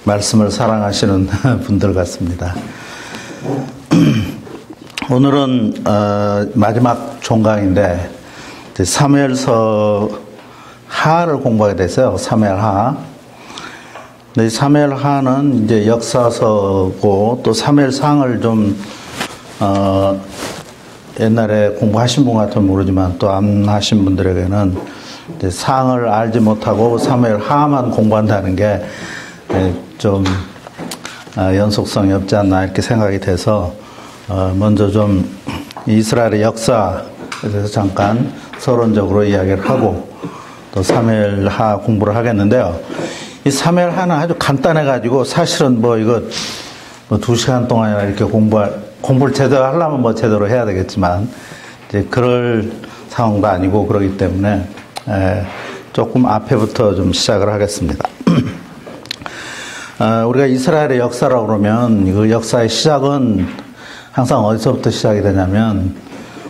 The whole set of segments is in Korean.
말씀을 사랑하시는 분들 같습니다. 오늘은 마지막 종강인데 사무엘서 하를 공부하게 됐어요. 사무엘 하. 근데 사무엘 하는 이제 역사서고 또 사무엘상을 좀 옛날에 공부하신 분 같으면 모르지만 또 안 하신 분들에게는 이제 상을 알지 못하고 사무엘 하만 공부한다는 게 좀 연속성이 없지 않나 이렇게 생각이 돼서 먼저 좀 이스라엘의 역사에 대해서 잠깐 서론적으로 이야기를 하고 또 사무엘 하 공부를 하겠는데요. 이 사무엘 하는 아주 간단해가지고 사실은 이거 2시간 동안이나 이렇게 공부를 제대로 하려면 제대로 해야 되겠지만 이제 그럴 상황도 아니고 그러기 때문에 조금 앞에부터 좀 시작을 하겠습니다. 우리가 이스라엘의 역사라고 그러면 그 역사의 시작은 항상 어디서부터 시작이 되냐면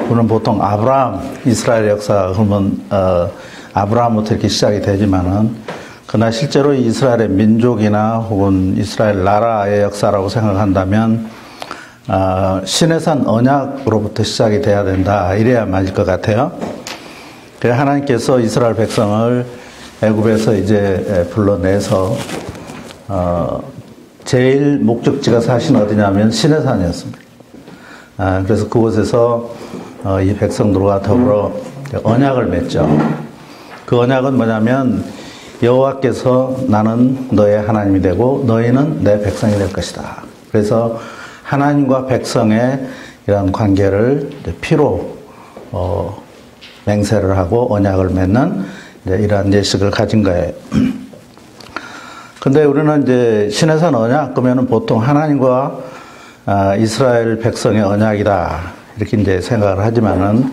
우리는 보통 아브라함, 이스라엘 역사 그러면 아브라함부터 이렇게 시작이 되지만은 그러나 실제로 이스라엘의 민족이나 혹은 이스라엘 나라의 역사라고 생각한다면 시내산 언약으로부터 시작이 돼야 된다. 이래야 맞을 것 같아요. 그래서 하나님께서 이스라엘 백성을 애굽에서 이제 불러내서 제일 목적지가 사실 어디냐면 시내산이었습니다. 그래서 그곳에서 이 백성들과 더불어 언약을 맺죠. 그 언약은 뭐냐면 여호와께서 나는 너의 하나님이 되고 너희는 내 백성이 될 것이다. 그래서 하나님과 백성의 이런 관계를 피로 맹세를 하고 언약을 맺는 이러한 예식을 가진 거예요. 근데 우리는 이제 시내산 언약 그러면은 보통 하나님과 이스라엘 백성의 언약이다 이렇게 이제 생각을 하지만은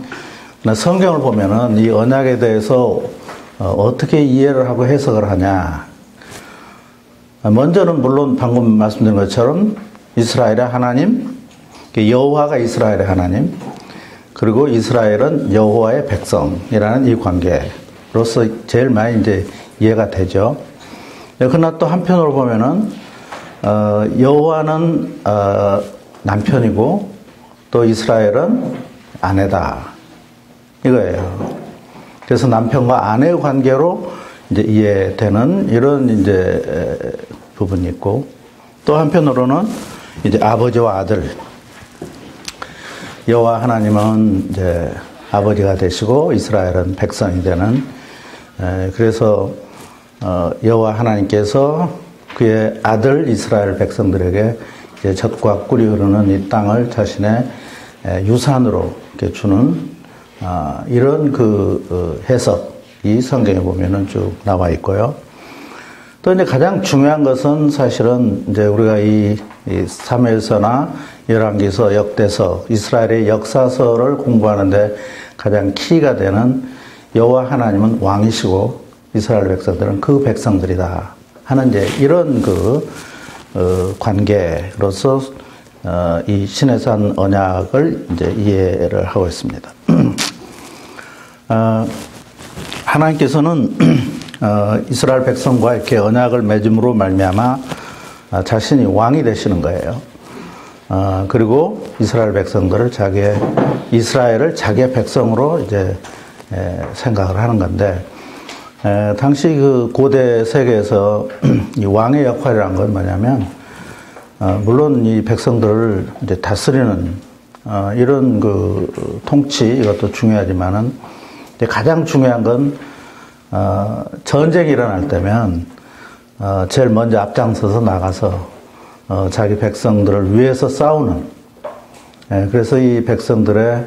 성경을 보면은 이 언약에 대해서 어떻게 이해를 하고 해석을 하냐. 먼저는 물론 방금 말씀드린 것처럼 이스라엘의 하나님, 여호와가 이스라엘의 하나님, 그리고 이스라엘은 여호와의 백성이라는 이 관계로서 제일 많이 이제 이해가 되죠. 그러나 또 한편으로 보면은 여호와는 남편이고 또 이스라엘은 아내다 이거예요. 그래서 남편과 아내의 관계로 이제 이해되는 이런 이제 부분이 있고 또 한편으로는 이제 아버지와 아들 여호와 하나님은 이제 아버지가 되시고 이스라엘은 백성이 되는 그래서 여호와 하나님께서 그의 아들 이스라엘 백성들에게 이제 젖과 꿀이 흐르는 이 땅을 자신의 유산으로 이렇게 주는 이런 그 해석이 성경에 보면은 쭉 나와 있고요. 또 이제 가장 중요한 것은 사실은 이제 우리가 이 사무엘서나 열왕기서, 역대서, 이스라엘의 역사서를 공부하는데 가장 키가 되는 여호와 하나님은 왕이시고 이스라엘 백성들은 그 백성들이다 하는 이제 이런 관계로서 이 시내산 언약을 이제 이해를 하고 있습니다. 하나님께서는 이스라엘 백성과 이렇게 언약을 맺음으로 말미암아 자신이 왕이 되시는 거예요. 그리고 이스라엘 백성들을 이스라엘을 자기의 백성으로 이제 생각을 하는 건데 당시 그 고대 세계에서 이 왕의 역할이란 건 뭐냐면 물론 이 백성들을 이제 다스리는 이런 그 통치 이것도 중요하지만은 가장 중요한 건 전쟁이 일어날 때면 제일 먼저 앞장서서 나가서 자기 백성들을 위해서 싸우는 그래서 이 백성들의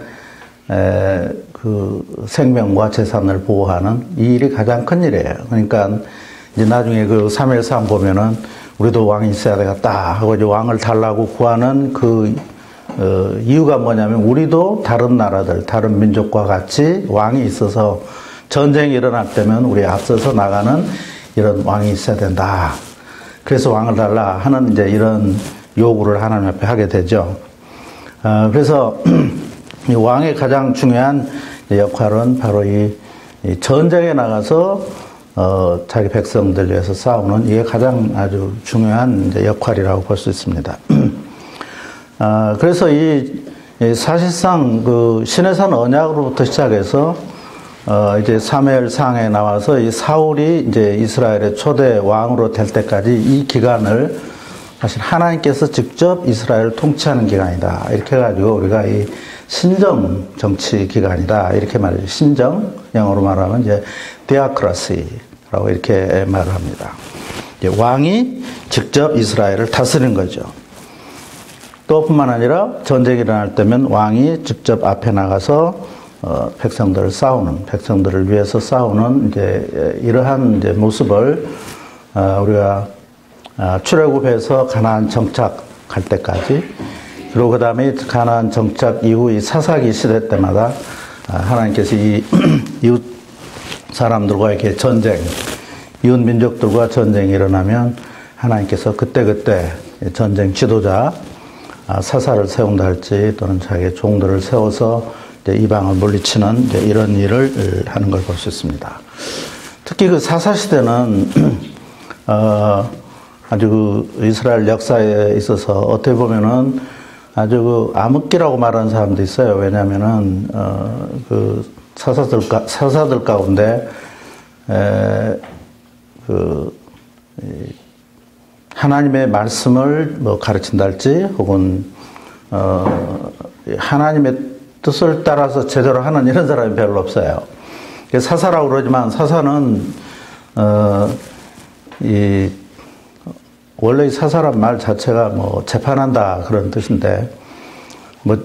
그 생명과 재산을 보호하는 이 일이 가장 큰 일이에요. 그러니까 이제 나중에 그 사무엘상 보면은 우리도 왕이 있어야 되겠다 하고 이제 왕을 달라고 구하는 그 이유가 뭐냐면 우리도 다른 나라들, 다른 민족과 같이 왕이 있어서 전쟁이 일어날 때면 우리 앞서서 나가는 이런 왕이 있어야 된다. 그래서 왕을 달라 하는 이제 이런 요구를 하나님 앞에 하게 되죠. 그래서 이 왕의 가장 중요한 역할은 바로 이 전쟁에 나가서 자기 백성들 위해서 싸우는 이게 가장 아주 중요한 이제 역할이라고 볼 수 있습니다. 그래서 사실상 그 시내산 언약으로부터 시작해서 이제 사무엘상에 나와서 이 사울이 이제 이스라엘의 초대 왕으로 될 때까지 이 기간을 사실 하나님께서 직접 이스라엘을 통치하는 기간이다. 이렇게 해가지고 우리가 이 신정 정치 기간이다. 이렇게 말해요. 신정, 영어로 말하면 이제 디아크라시라고 이렇게 말을 합니다. 이제 왕이 직접 이스라엘을 다스리는 거죠. 또 뿐만 아니라 전쟁이 일어날 때면 왕이 직접 앞에 나가서 백성들을 위해서 싸우는 이제 이러한 이제 모습을 우리가 출애굽해서 가나안 정착할 때까지, 그리고 그 다음에 가나안 정착 이후 이 사사기 시대 때마다 하나님께서 이 이웃 사람들과 이렇게 전쟁, 이웃 민족들과 전쟁이 일어나면 하나님께서 그때그때 전쟁 지도자, 사사를 세운다 할지 또는 자기의 종들을 세워서 이방을 물리치는 이제 이런 일을 하는 걸 볼 수 있습니다. 특히 그 사사 시대는 아주 그 이스라엘 역사에 있어서 어떻게 보면은 아주 그 암흑기라고 말하는 사람도 있어요. 왜냐하면은 그 사사들 가운데 하나님의 말씀을 뭐 가르친다 할지 혹은 하나님의 뜻을 따라서 제대로 하는 이런 사람이 별로 없어요. 사사라고 그러지만 사사는 원래 이 사사란 말 자체가 뭐 재판한다 그런 뜻인데, 뭐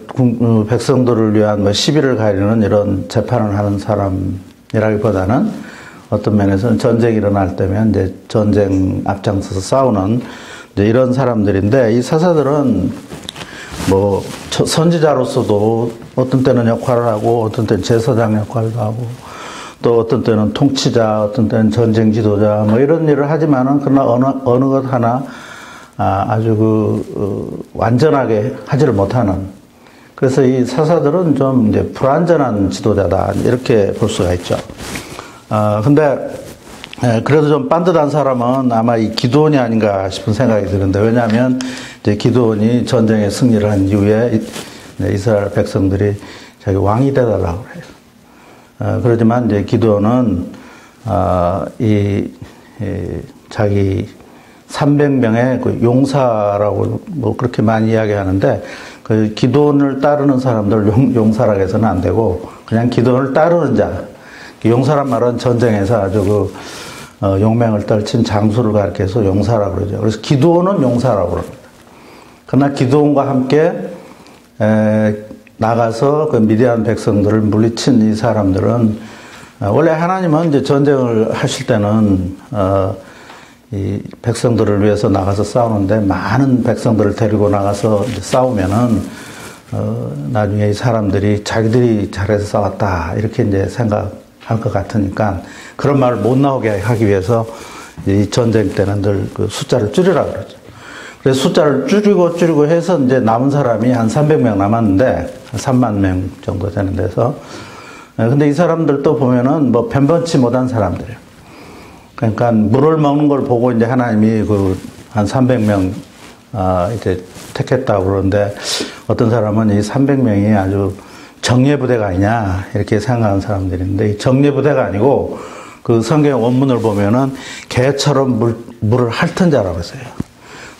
백성들을 위한 뭐 시비를 가리는 이런 재판을 하는 사람이라기보다는 어떤 면에서는 전쟁이 일어날 때면 이제 전쟁 앞장서서 싸우는 이제 이런 사람들인데, 이 사사들은 뭐 선지자로서도 어떤 때는 역할을 하고 어떤 때는 제사장 역할도 하고 또 어떤 때는 통치자, 어떤 때는 전쟁 지도자 뭐 이런 일을 하지만은 그러나 어느 것 하나 아주 완전하게 하지를 못하는, 그래서 이 사사들은 좀 이제 불완전한 지도자다 이렇게 볼 수가 있죠. 근데 그래도 좀 반듯한 사람은 아마 이 기드온이 아닌가 싶은 생각이 드는데, 왜냐하면 이제 기드온이 전쟁에 승리를 한 이후에 이스라엘 백성들이 자기 왕이 되달라고 그래요. 그러지만 이제 기드온은 자기 300명의 그 용사라고 뭐 그렇게 많이 이야기하는데, 그 기드온을 따르는 사람들 용사라고 해서는 안 되고 그냥 기드온을 따르는 자. 용사란 말은 전쟁에서 아주 용맹을 떨친 장수를 가리켜서 용사라고 그러죠. 그래서 기드온은 용사라고 그럽니다. 그러나 기드온과 함께 나가서 그 미디안 백성들을 물리친 이 사람들은 원래 하나님은 이제 전쟁을 하실 때는 이 백성들을 위해서 나가서 싸우는데, 많은 백성들을 데리고 나가서 싸우면은 나중에 이 사람들이 자기들이 잘해서 싸웠다 이렇게 이제 생각할 것 같으니까 그런 말을 못 나오게 하기 위해서 이 전쟁 때는 늘 그 숫자를 줄이라 그러죠. 그래서 숫자를 줄이고 해서 이제 남은 사람이 한 300명 남았는데 3만 명 정도 되는 데서, 근데 이 사람들도 보면은 뭐 변변치 못한 사람들이에요. 그러니까 물을 먹는 걸 보고 이제 하나님이 그 한 300명 이제 택했다고 그러는데, 어떤 사람은 이 300명이 아주 정예부대가 아니냐 이렇게 생각하는 사람들인데, 이 정예부대가 아니고 그 성경 원문을 보면은 개처럼 물을 핥은 자라고 했어요.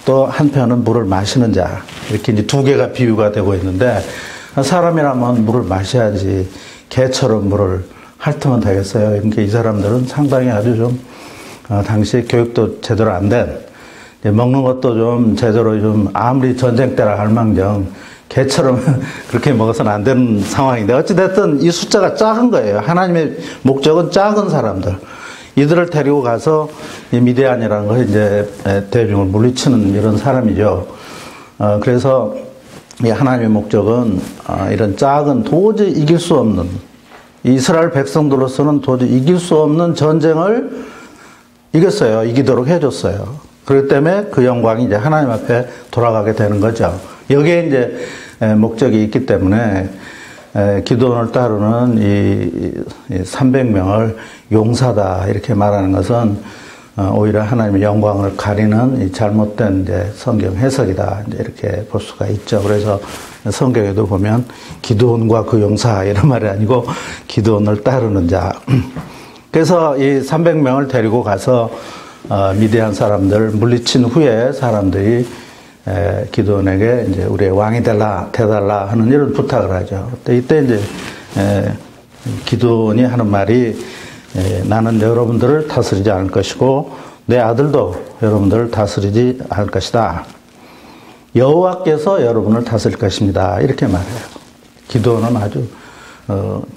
또 한편은 물을 마시는 자, 이렇게 이제 두 개가 비유가 되고 있는데, 사람이라면 물을 마셔야지 개처럼 물을 핥으면 되겠어요. 그러니까 이 사람들은 상당히 아주 좀 당시 교육도 제대로 안 된, 먹는 것도 좀 제대로 좀 아무리 전쟁 때라 할 망정 개처럼 그렇게 먹어서는 안 되는 상황인데, 어찌됐든 이 숫자가 작은 거예요. 하나님의 목적은 작은 사람들, 이들을 데리고 가서 이 미디안이라는 걸 이제 대중을 물리치는 이런 사람이죠. 그래서 이 하나님의 목적은 이런 작은, 도저히 이길 수 없는, 이스라엘 백성들로서는 도저히 이길 수 없는 전쟁을 이겼어요. 이기도록 해줬어요. 그렇기 때문에 그 영광이 이제 하나님 앞에 돌아가게 되는 거죠. 여기에 이제 목적이 있기 때문에 기드온을 따르는 이 300명을 용사다 이렇게 말하는 것은 오히려 하나님의 영광을 가리는 이 잘못된 이제 성경 해석이다 이제 이렇게 볼 수가 있죠. 그래서 성경에도 보면 기드온과 그 용사 이런 말이 아니고 기드온을 따르는 자. 그래서 이 300명을 데리고 가서 미디안 사람들 물리친 후에 사람들이 기드온에게 이제 우리의 왕이 되달라 하는 이런 부탁을 하죠. 이때 이제 기드온이 하는 말이 나는 여러분들을 다스리지 않을 것이고 내 아들도 여러분들을 다스리지 않을 것이다. 여호와께서 여러분을 다스릴 것입니다. 이렇게 말해요. 기드온은 아주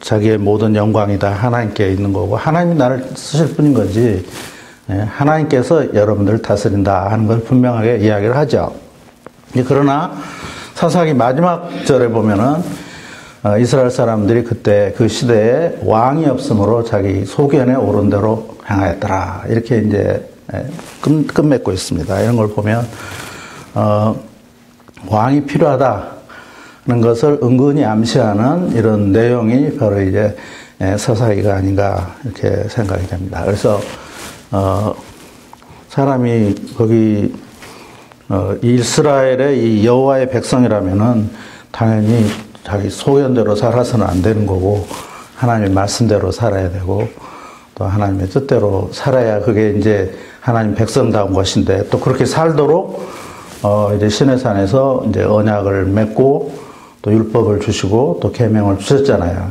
자기의 모든 영광이 다 하나님께 있는 거고 하나님이 나를 쓰실 뿐인 거지 하나님께서 여러분들을 다스린다 하는 걸 분명하게 이야기를 하죠. 그러나 사사기 마지막 절에 보면은 이스라엘 사람들이 그때 그 시대에 왕이 없으므로 자기 소견에 오른 대로 행하였더라. 이렇게 이제 끝맺고 있습니다. 이런 걸 보면 왕이 필요하다는 것을 은근히 암시하는 이런 내용이 바로 이제 사사기가 아닌가 이렇게 생각이 됩니다. 그래서 사람이 거기 이스라엘의 이 여호와의 백성이라면은 당연히 자기 소견대로 살아서는 안 되는 거고 하나님의 말씀대로 살아야 되고 또 하나님의 뜻대로 살아야 그게 이제 하나님 백성다운 것인데 또 그렇게 살도록 이제 시내산에서 이제 언약을 맺고 또 율법을 주시고 또 계명을 주셨잖아요.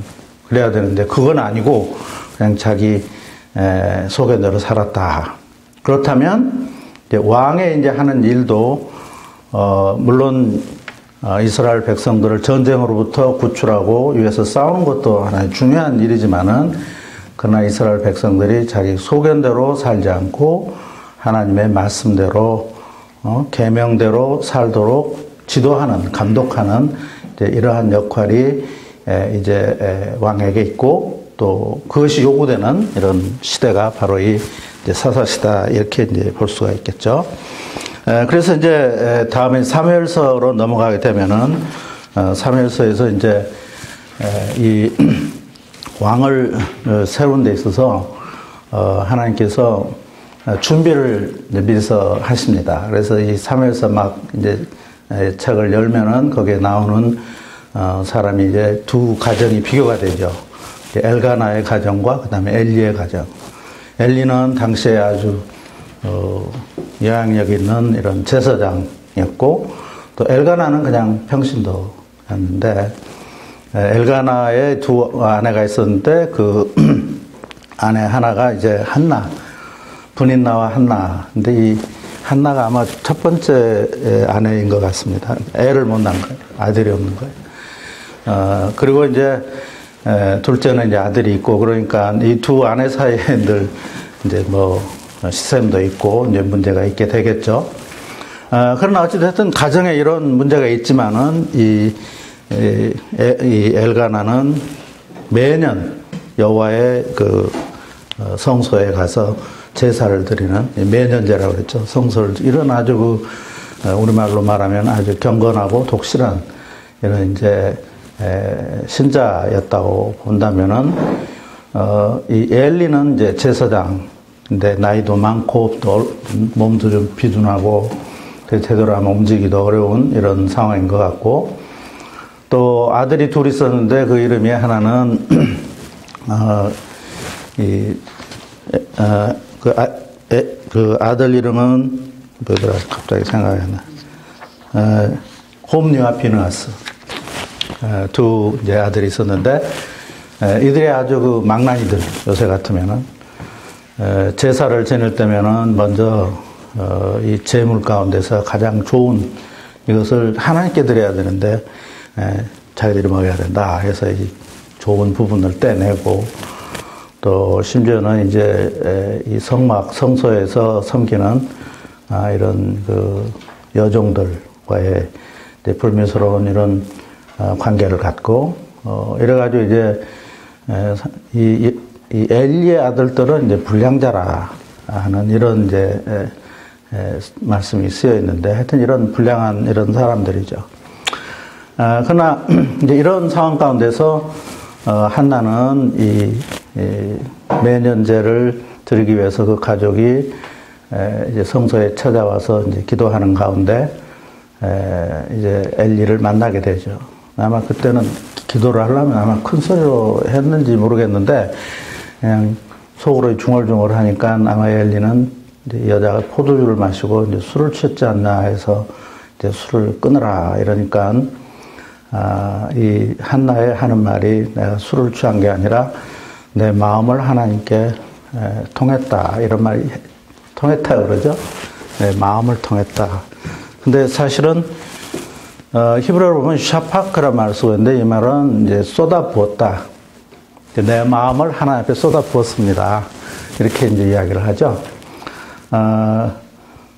그래야 되는데 그건 아니고 그냥 자기 소견대로 살았다. 그렇다면 이제 왕의 이제 하는 일도 물론 이스라엘 백성들을 전쟁으로부터 구출하고 위해서 싸우는 것도 하나의 중요한 일이지만은 그러나 이스라엘 백성들이 자기 소견대로 살지 않고 하나님의 말씀대로 계명대로 살도록 지도하는 감독하는 이제 이러한 역할이 이제 왕에게 있고 또 그것이 요구되는 이런 시대가 바로 이 이제 사사시다 이렇게 이제 볼 수가 있겠죠. 그래서 이제 다음에 사무엘서로 넘어가게 되면은 사무엘서에서 이제 이 왕을 세우는 데 있어서 하나님께서 준비를 미리서 하십니다. 그래서 이 사무엘서 막 이제 책을 열면은 거기에 나오는 사람이 이제 두 가정이 비교가 되죠. 엘가나의 가정과 그다음에 엘리의 가정. 엘리는 당시에 아주 영향력 있는 이런 제사장이었고 또 엘가나는 그냥 평신도였는데 엘가나의 두 아내가 있었는데 그 아내 하나가 이제 한나 분인나와 한나. 근데 이 한나가 아마 첫 번째 아내인 것 같습니다. 애를 못 낳은 거예요. 아들이 없는 거예요. 그리고 이제 둘째는 이제 아들이 있고 그러니까 이 두 아내 사이에 늘 이제 뭐 시샘도 있고 이제 문제가 있게 되겠죠. 그러나 어찌됐든 가정에 이런 문제가 있지만은 이 엘가나는 매년 여호와의 그 성소에 가서 제사를 드리는 매년제라고 그랬죠. 성소를 이런 아주 그 우리말로 말하면 아주 경건하고 독실한 이런 이제 신자였다고 본다면은 이 엘리는 이제 제사장인데 나이도 많고 또 몸도 좀 비둔하고 제대로 하면 움직이기도 어려운 이런 상황인 것 같고 또 아들이 둘 있었는데 그 이름이 하나는 그 아들 이름은 뭐더라 갑자기 생각이 안 나. 홈리와 비느하스 두 이제 아들이 있었는데 이들이 아주 그 망나니들 요새 같으면은 제사를 지낼 때면은 먼저 이 제물 가운데서 가장 좋은 이것을 하나님께 드려야 되는데 자기들이 먹어야 된다 해서 이 좋은 부분을 떼내고 또 심지어는 이제 이 성소에서 섬기는 이런 그 여종들과의 불미스러운 이런 관계를 갖고 이래가지고 이제 이 엘리의 아들들은 이제 불량자라 하는 이런 이제 말씀이 쓰여 있는데 하여튼 이런 불량한 이런 사람들이죠. 그러나 이제 이런 상황 가운데서 한나는 이 매년제를 드리기 위해서 그 가족이 이제 성소에 찾아와서 이제 기도하는 가운데 이제 엘리를 만나게 되죠. 아마 그때는 기도를 하려면 아마 큰 소리로 했는지 모르겠는데 그냥 속으로 중얼중얼 하니까 아마 엘리는 이제 여자가 포도주를 마시고 이제 술을 취했지 않나 해서 이제 술을 끊으라 이러니까 이 한나의 하는 말이 내가 술을 취한 게 아니라 내 마음을 하나님께 통했다 이런 말이 통했다 그러죠. 내 마음을 통했다. 근데 사실은 히브리어로 보면 샤파크란 말을 쓰고 있는데 이 말은 이제 쏟아 부었다. 내 마음을 하나님 앞에 쏟아 부었습니다. 이렇게 이제 이야기를 하죠.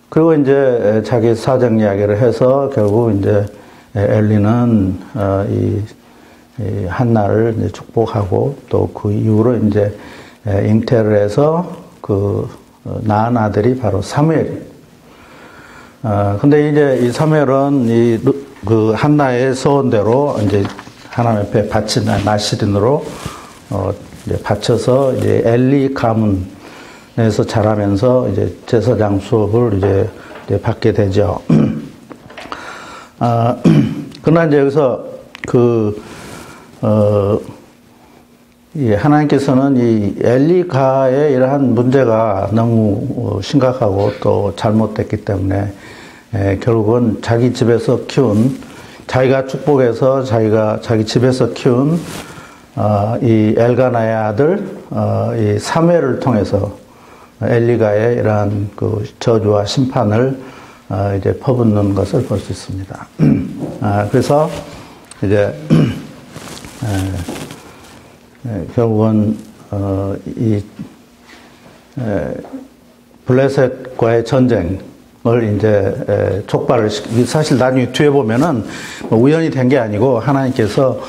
그리고 이제 자기 사정 이야기를 해서 결국 이제 엘리는 이 한나를 이제 축복하고 또 그 이후로 이제 잉태를 해서 그 낳은 아들이 바로 사무엘이. 근데 이제 이 사무엘은 그 한나의 서원대로 이제 하나님 앞에 바친 나시린으로 이제 바쳐서 이제 엘리 가문에서 자라면서 이제 제사장 수업을 이제 받게 되죠. 그러나 이제 여기서 하나님께서는 이 엘리가의 이러한 문제가 너무 심각하고 또 잘못됐기 때문에 결국은 자기 집에서 키운 자기가 축복해서 자기 집에서 키운 이 엘가나의 아들 이 사무엘을 통해서 엘리가의 이러한 그 저주와 심판을 이제 퍼붓는 것을 볼 수 있습니다. 그래서 이제 결국은 이 블레셋과의 전쟁을 이제 촉발을 사실 나중에 뒤에 보면은 우연히 된 게 아니고 하나님께서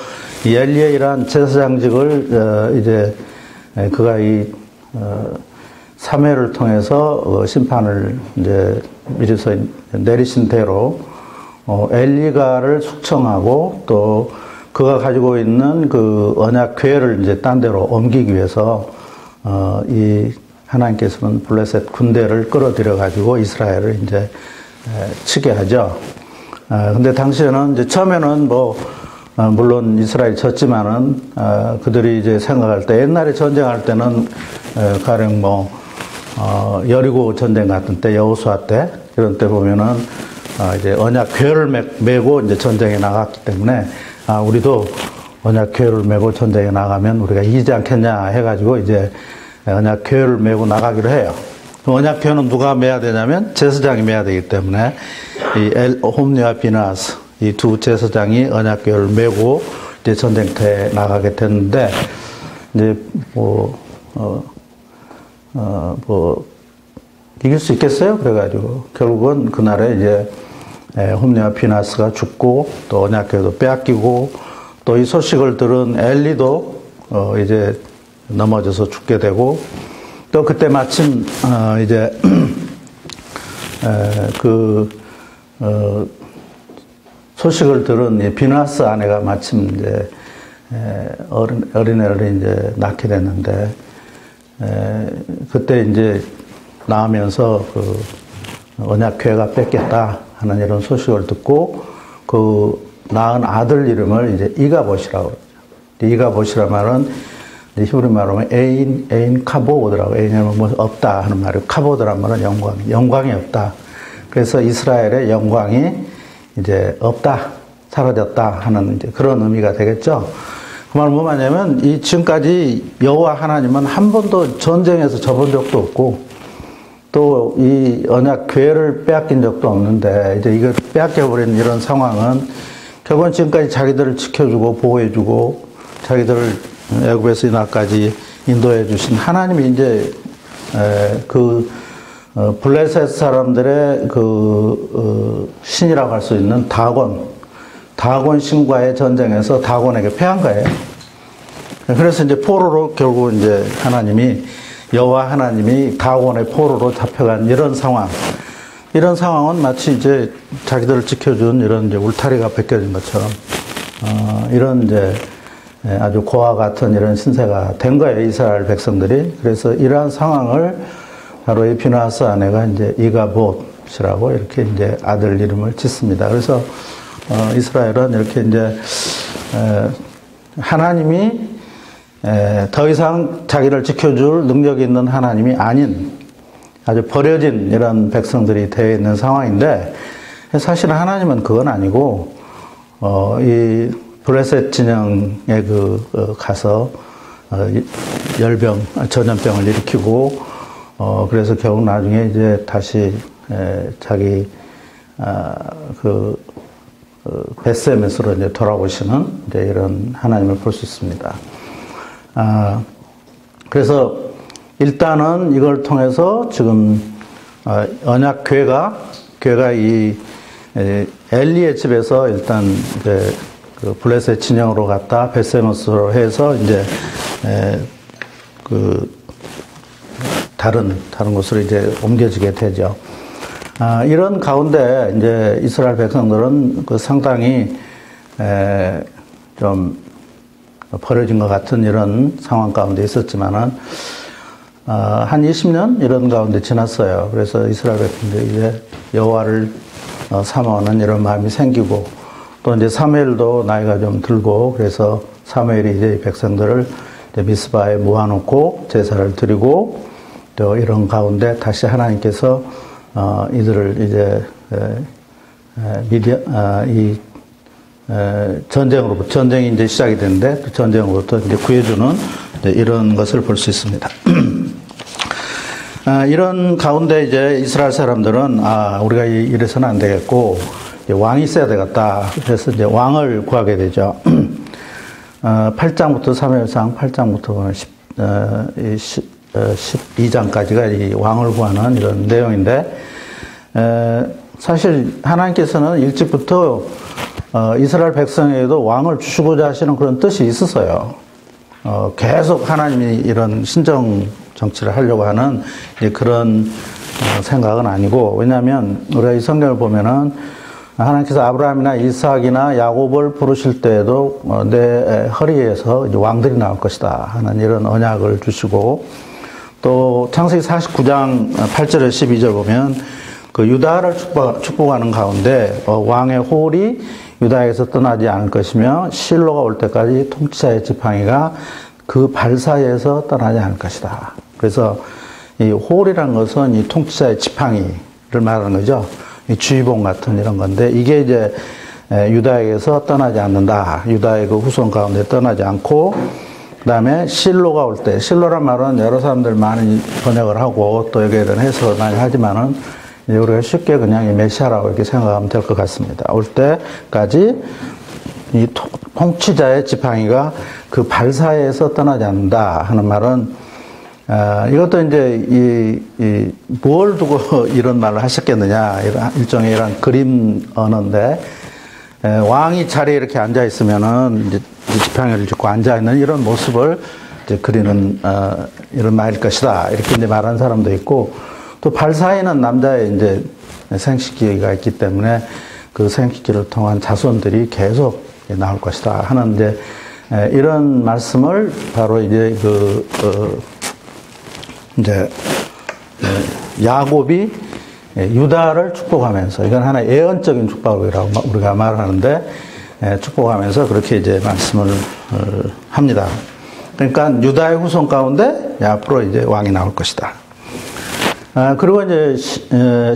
이 엘리의 이러한 제사장직을 이제 그가 이 사무엘을 통해서 심판을 이제 미리서 내리신 대로 엘리가를 숙청하고 또 그가 가지고 있는 그 언약 궤를 이제 딴 데로 옮기기 위해서 이 하나님께서는 블레셋 군대를 끌어들여 가지고 이스라엘을 이제 치게 하죠. 근데 당시에는 이제 처음에는 물론 이스라엘이 졌지만은 그들이 이제 생각할 때 옛날에 전쟁할 때는 가령 여리고 전쟁 같은 때 여호수아 때 이런 때 보면은 이제 언약 궤를 메고 이제 전쟁에 나갔기 때문에 우리도 언약 궤를 메고 전쟁에 나가면 우리가 이기지 않겠냐 해가지고 이제 언약 궤를 메고 나가기로 해요. 언약 궤는 누가 메야 되냐면 제사장이 메야 되기 때문에 이 홈리와 비나스 이 두 제사장이 언약 궤를 메고 이제 전쟁터에 나가게 됐는데 이제 이길 수 있겠어요? 그래가지고 결국은 그날에 이제 홈리와 비나스가 죽고 또 언약궤도 빼앗기고 또 이 소식을 들은 엘리도 이제 넘어져서 죽게 되고 또 그때 마침 이제 소식을 들은 이 비나스 아내가 마침 이제 어린애를 이제 낳게 됐는데 그때 이제 나오면서 그 언약궤가 뺏겼다 하는 이런 소식을 듣고 그 낳은 아들 이름을 이제 이가봇이라고 그러죠. 이가봇이란 말은 히브리 말로 하면 에인 카보드라고 에인은 뭐 없다 하는 말이고 카보드란 말은 영광이 없다. 그래서 이스라엘의 영광이 이제 없다, 사라졌다 하는 이제 그런 의미가 되겠죠. 그 말은 뭐냐면 이 지금까지 여호와 하나님은 한 번도 전쟁에서 져본 적도 없고 또 이 언약 궤를 빼앗긴 적도 없는데 이제 이걸 빼앗겨버린 이런 상황은 결국은 지금까지 자기들을 지켜주고 보호해주고 자기들을 애굽에서 이날까지 인도해 주신 하나님이 이제 블레셋 사람들의 신이라고 할 수 있는 다곤 신과의 전쟁에서 다곤에게 패한 거예요. 그래서 이제 포로로 결국 이제 여호와 하나님이 다곤의 포로로 잡혀간 이런 상황은 마치 이제 자기들을 지켜준 이런 이제 울타리가 벗겨진 것처럼 이런 이제 아주 고와 같은 이런 신세가 된 거예요, 이스라엘 백성들이. 그래서 이러한 상황을 바로 이 비나하스 아내가 이제 이가봇이라고 이렇게 이제 아들 이름을 짓습니다. 그래서 이스라엘은 이렇게 이제 하나님이 더 이상 자기를 지켜줄 능력이 있는 하나님이 아닌 아주 버려진 이런 백성들이 되어 있는 상황인데, 사실 하나님은 그건 아니고 이 블레셋 진영에 가서 전염병을 일으키고 그래서 결국 나중에 이제 다시 자기 베스메스로 이제 돌아오시는 이제 이런 하나님을 볼 수 있습니다. 그래서 일단은 이걸 통해서 지금 언약 교회가 이 엘리의 집에서 일단 이제 그 블레셋 진영으로 갔다 베스메스로 해서 이제 다른 곳으로 이제 옮겨지게 되죠. 이런 가운데 이제 이스라엘 백성들은 상당히 좀 버려진 것 같은 이런 상황 가운데 있었지만은 한 20년 이런 가운데 지났어요. 그래서 이스라엘 백성들이 이제 여호와를 사모하는 이런 마음이 생기고, 또 이제 사무엘도 나이가 좀 들고, 그래서 사무엘이 이제 이 백성들을 이제 미스바에 모아놓고 제사를 드리고, 또 이런 가운데 다시 하나님께서 이들을 이제 전쟁이 이제 시작이 됐는데 그 전쟁으로부터 이제 구해주는 이제 이런 것을 볼 수 있습니다. 이런 가운데 이제 이스라엘 사람들은 우리가 이래서는 안 되겠고 이제 왕이 있어야 되겠다. 그래서 이제 왕을 구하게 되죠. 8장부터 사무엘상 8장부터 보면 12장까지가 이 왕을 구하는 이런 내용인데, 사실 하나님께서는 일찍부터 이스라엘 백성에게도 왕을 주시고자 하시는 그런 뜻이 있었어요. 계속 하나님이 이런 신정 정치를 하려고 하는 그런 생각은 아니고, 왜냐하면 우리가 이 성경을 보면은 하나님께서 아브라함이나 이삭이나 야곱을 부르실 때에도 내 허리에서 이제 왕들이 나올 것이다 하는 이런 언약을 주시고, 또 창세기 49장 8절에 12절 보면 그 유다를 축복하는 가운데 왕의 홀이 유다에서 떠나지 않을 것이며 실로가 올 때까지 통치자의 지팡이가 그 발 사이에서 떠나지 않을 것이다. 그래서 이 홀이라는 것은 이 통치자의 지팡이를 말하는 거죠. 이 주의봉 같은 이런 건데, 이게 이제 유다에게서 떠나지 않는다. 유다의 그 후손 가운데 떠나지 않고, 그 다음에 실로가 올 때, 실로란 말은 여러 사람들 많이 번역을 하고 또 여기에 대한 해석을 많이 하지만은 우리가 쉽게 그냥 이 메시아라고 이렇게 생각하면 될 것 같습니다. 올 때까지 이 통치자의 지팡이가 그 발 사이에서 떠나지 않는다 하는 말은, 이것도 이제 뭘 두고 이런 말을 하셨겠느냐, 일종의 이런 그림 언어인데, 왕이 자리에 이렇게 앉아 있으면은 이제 지팡이를 짚고 앉아 있는 이런 모습을 이제 그리는 이런 말일 것이다. 이렇게 이제 말하는 사람도 있고, 또 발 사이에는 남자의 이제 생식기가 있기 때문에 그 생식기를 통한 자손들이 계속 나올 것이다 하는 이제 이런 말씀을 바로 이제 이제 야곱이 유다를 축복하면서, 이건 하나의 예언적인 축복이라고 우리가 말하는데, 축복하면서 그렇게 이제 말씀을 합니다. 그러니까 유다의 후손 가운데 앞으로 이제 왕이 나올 것이다. 그리고 이제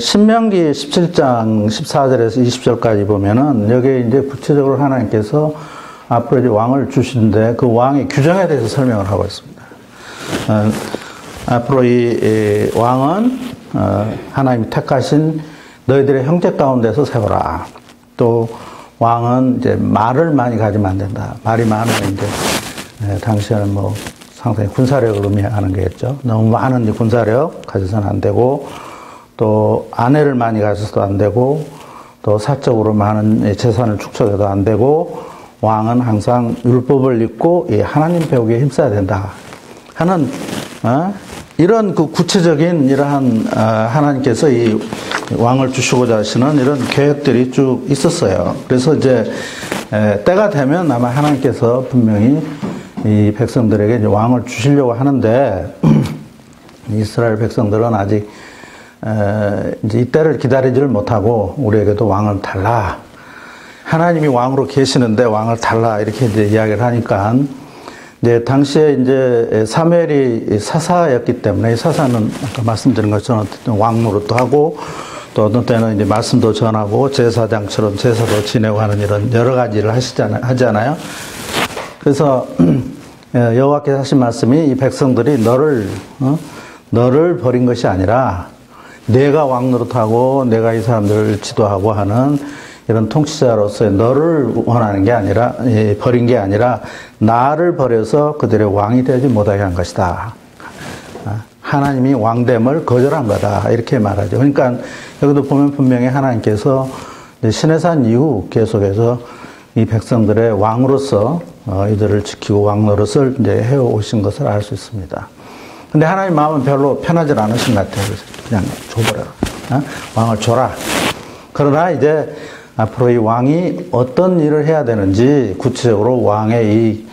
신명기 17장 14절에서 20절까지 보면은 여기에 이제 구체적으로 하나님께서 앞으로 이제 왕을 주시는데 그 왕의 규정에 대해서 설명을 하고 있습니다. 앞으로 이 왕은 하나님이 택하신 너희들의 형제 가운데서 세워라. 또 왕은 이제 말을 많이 가지면 안 된다. 말이 많으면 이제 당시에는 뭐 상당히 군사력을 의미하는 게겠죠. 너무 많은 이제 군사력 가져서는 안 되고, 또 아내를 많이 가져서도 안 되고, 또 사적으로 많은 재산을 축적해도 안 되고, 왕은 항상 율법을 읽고 하나님 배우기에 힘써야 된다 하는 이런 그 구체적인 이러한 하나님께서 이 왕을 주시고자 하시는 이런 계획들이 쭉 있었어요. 그래서 이제 때가 되면 아마 하나님께서 분명히 이 백성들에게 이제 왕을 주시려고 하는데 이스라엘 백성들은 아직 이제 이때를 기다리지를 못하고 우리에게도 왕을 달라. 하나님이 왕으로 계시는데 왕을 달라. 이렇게 이제 이야기를 하니까 이제 당시에 이제 사무엘이 사사였기 때문에 사사는 아까 말씀드린 것처럼 왕 노릇도 하고 또 어떤 때는 이제 말씀도 전하고 제사장처럼 제사도 지내고 하는 이런 여러 가지를 하잖아요. 그래서 여호와께서 하신 말씀이 이 백성들이 너를 버린 것이 아니라 내가 왕 노릇하고 내가 이 사람들을 지도하고 하는 이런 통치자로서의 너를 원하는 게 아니라 버린 게 아니라 나를 버려서 그들의 왕이 되지 못하게 한 것이다. 하나님이 왕됨을 거절한 거다. 이렇게 말하죠. 그러니까 여기도 보면 분명히 하나님께서 시내산 이후 계속해서 이 백성들의 왕으로서 이들을 지키고 왕 노릇을 이제 해오신 것을 알 수 있습니다. 근데 하나님 마음은 별로 편하지 않으신 것 같아요. 그래서 그냥 줘버려. 왕을 줘라. 그러나 이제 앞으로 이 왕이 어떤 일을 해야 되는지 구체적으로 왕의 이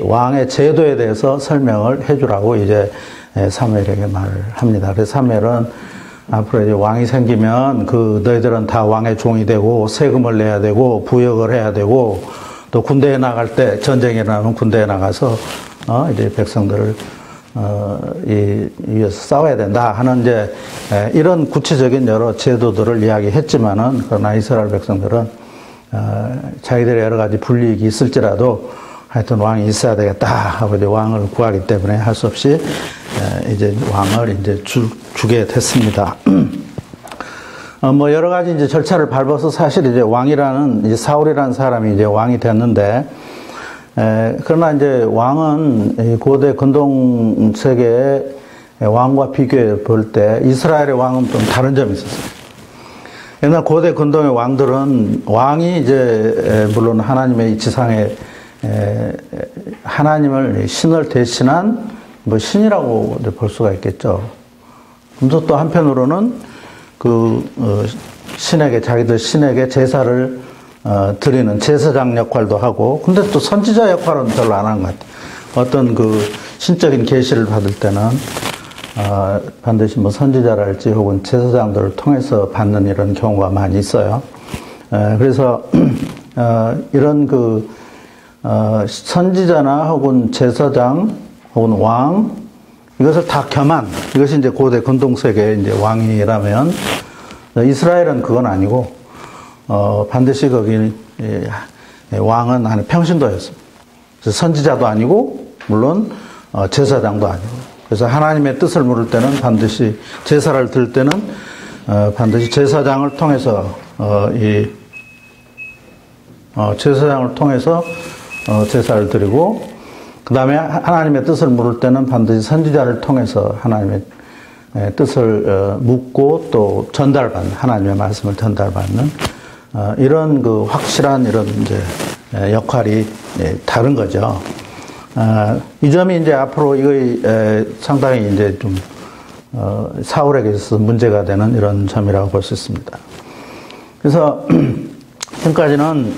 왕의 제도에 대해서 설명을 해주라고 이제 사무엘에게 말을 합니다. 그래서 사무엘은 앞으로 이제 왕이 생기면 너희들은 다 왕의 종이 되고 세금을 내야 되고 부역을 해야 되고 또 군대에 나갈 때 전쟁이 일어나면 군대에 나가서 이제 백성들을 위해서 싸워야 된다 하는 이제 이런 구체적인 여러 제도들을 이야기했지만은 그러나 이스라엘 백성들은 자기들의 여러 가지 불이익이 있을지라도 하여튼 왕이 있어야 되겠다 하고 이제 왕을 구하기 때문에 할 수 없이 이제 왕을 이제 주게 됐습니다. 뭐 여러 가지 이제 절차를 밟아서 사실 이제 왕이라는 이제 사울이라는 사람이 이제 왕이 됐는데 그러나 이제 왕은 고대 근동 세계의 왕과 비교해 볼 때 이스라엘의 왕은 좀 다른 점이 있었어요. 옛날 고대 근동의 왕들은 왕이 이제 물론 하나님의 지상에 하나님을 신을 대신한 뭐 신이라고 볼 수가 있겠죠. 그래서 또 한편으로는 자기들 신에게 제사를 드리는 제사장 역할도 하고, 근데 또 선지자 역할은 별로 안 하는 것 같아요. 어떤 신적인 계시를 받을 때는 반드시 뭐 선지자랄지 혹은 제사장들을 통해서 받는 이런 경우가 많이 있어요. 그래서 이런 선지자나 혹은 제사장 혹은 왕 이것을 다 겸한 이것이 이제 고대 근동세계의 이제 왕이라면 이스라엘은 그건 아니고 반드시 거기 왕은 한 평신도였습니다. 그래서 선지자도 아니고 물론 제사장도 아니고 그래서 하나님의 뜻을 물을 때는 반드시 제사를 드릴 때는 반드시 제사장을 통해서 제사장을 통해서 제사를 드리고 그 다음에 하나님의 뜻을 물을 때는 반드시 선지자를 통해서 하나님의 뜻을 묻고 또 전달받는 하나님의 말씀을 전달받는 이런 확실한 이런 이제 역할이 다른 거죠. 이 점이 이제 앞으로 이거 상당히 이제 좀 사울에게 있어서 문제가 되는 이런 점이라고 볼 수 있습니다. 그래서 지금까지는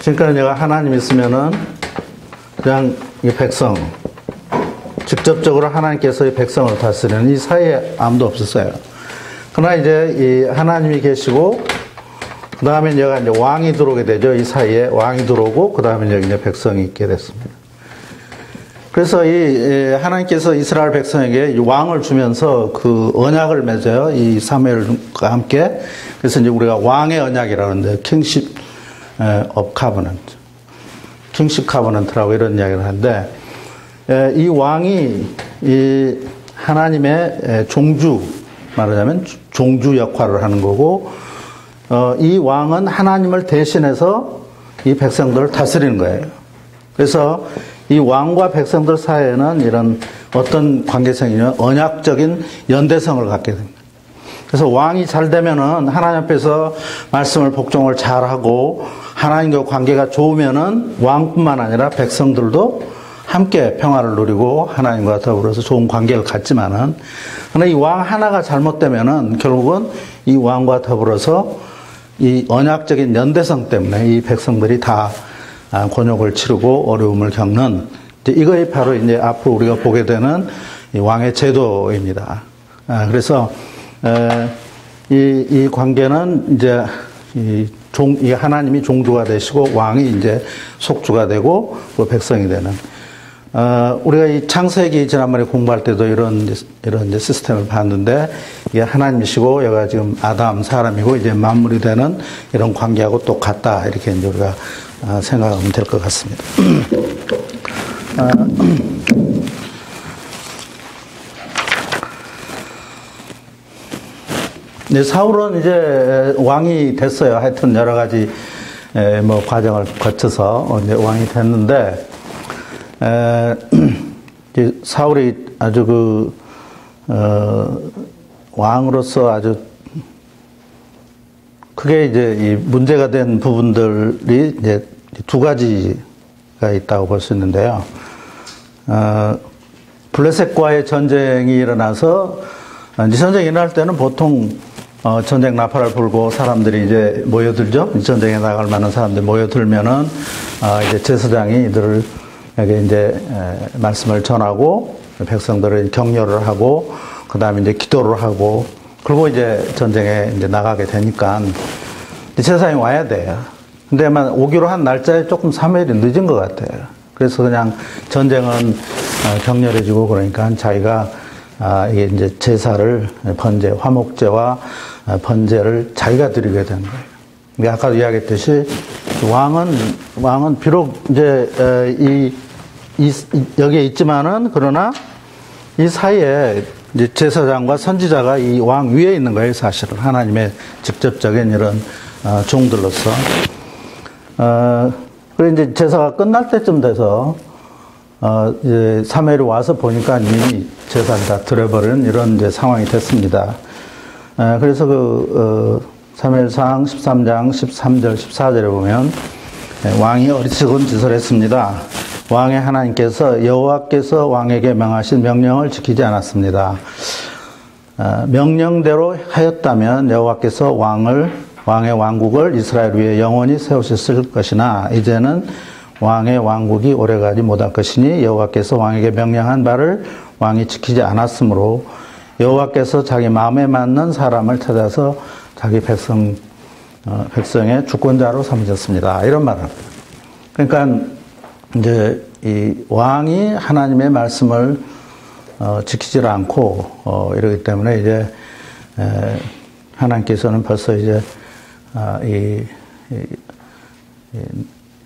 지금까지 내가 하나님 있으면은 그냥 이 백성 직접적으로 하나님께서 이 백성을 다스리는 이 사이에 아무도 없었어요. 그러나 이제 이 하나님이 계시고 그 다음에 얘가 이제 왕이 들어오게 되죠. 이 사이에 왕이 들어오고 그 다음에 여기 이제 백성이 있게 됐습니다. 그래서 이 하나님께서 이스라엘 백성에게 이 왕을 주면서 언약을 맺어요. 이 사무엘과 함께. 그래서 이제 우리가 왕의 언약이라는데 킹십 of covenant, 킹십 카버넌트라고 이런 이야기를 하는데 이 왕이 이 하나님의 종주 말하자면 종주 역할을 하는 거고 이 왕은 하나님을 대신해서 이 백성들을 다스리는 거예요. 그래서 이 왕과 백성들 사이에는 이런 어떤 관계성이냐 언약적인 연대성을 갖게 됩니다. 그래서 왕이 잘 되면은 하나님 앞에서 말씀을 복종을 잘 하고 하나님과 관계가 좋으면은 왕뿐만 아니라 백성들도 함께 평화를 누리고 하나님과 더불어서 좋은 관계를 갖지만은, 그러나 이 왕 하나가 잘못되면은 결국은 이 왕과 더불어서 이 언약적인 연대성 때문에 이 백성들이 다 곤욕을 치르고 어려움을 겪는, 이거에 바로 이제 앞으로 우리가 보게 되는 이 왕의 제도입니다. 그래서 이 관계는 이제 이 하나님이 종주가 되시고 왕이 이제 속주가 되고 그 백성이 되는. 우리가 이 창세기 지난번에 공부할 때도 이런 이제 시스템을 봤는데, 이게 하나님이시고 여기가 지금 아담 사람이고 이제 만물이 되는 이런 관계하고 똑같다, 이렇게 이제 우리가 생각하면 될 것 같습니다. 네, 사울은 이제 왕이 됐어요. 하여튼 여러 가지 뭐 과정을 거쳐서 이제 왕이 됐는데, 이제 사울이 아주 왕으로서 아주 크게 이제 이 문제가 된 부분들이 이제 두 가지가 있다고 볼 수 있는데요. 블레셋과의 전쟁이 일어나서, 이제 전쟁이 일어날 때는 보통 전쟁 나팔을 불고 사람들이 이제 모여들죠. 전쟁에 나갈 만한 사람들이 모여들면은 이제 제사장이 이들에게 이제 말씀을 전하고 백성들을 격려를 하고 그다음에 이제 기도를 하고, 그리고 이제 전쟁에 이제 나가게 되니까 제사장이 와야 돼요. 근데만 오기로 한 날짜에 조금 3일이 늦은 것 같아요. 그래서 그냥 전쟁은 격렬해지고 그러니까 자기가 이게 이제 제사를, 번제, 화목제와 번제를 자기가 드리게 된 거예요. 아까도 이야기했듯이 왕은 비록 이제 여기에 있지만은, 그러나 이 사이에 이제 제사장과 선지자가 이 왕 위에 있는 거예요, 사실은. 하나님의 직접적인 이런 종들로서. 그리고 이제 제사가 끝날 때쯤 돼서 이제 사무엘이 와서 보니까 이미 제사를 다 드려버린 이런 이제 상황이 됐습니다. 그래서 사무엘상 13장 13절 14절에 보면 왕이 어리석은 짓을 했습니다. 왕의 하나님께서 여호와께서 왕에게 명하신 명령을 지키지 않았습니다. 명령대로 하였다면 여호와께서 왕의 왕국을 이스라엘 위에 영원히 세우셨을 것이나 이제는 왕의 왕국이 오래가지 못할 것이니 여호와께서 왕에게 명령한 바를 왕이 지키지 않았으므로 여호와께서 자기 마음에 맞는 사람을 찾아서 자기 백성의 주권자로 삼으셨습니다. 이런 말을 합니다. 그러니까 이제 이 왕이 하나님의 말씀을 지키지 않고 이러기 때문에 이제 하나님께서는 벌써 이제 이